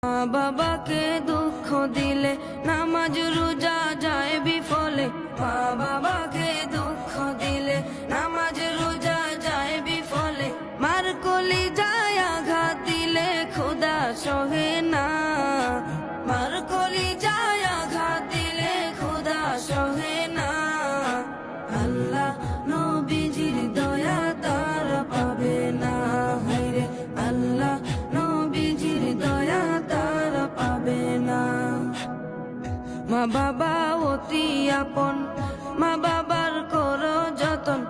মা বাবাকে দুঃখ দিলে নামাজ রোজা যায় বিফলে। মা বাবাকে দুঃখ দিলে নামাজ রোজা যায় বিফলে। মার কলি যায় আঘাত দিলে খোদা সহে না। মার কলি যায় আঘাত দিলে খোদা সহে না। আল্লাহ নবীজির দয়া তারা পাবে না। হায়রে আল্লাহ নবীজির দয়া তারা পাবে না। মা বাবা অতি আপন, মা বাবার করো যতন।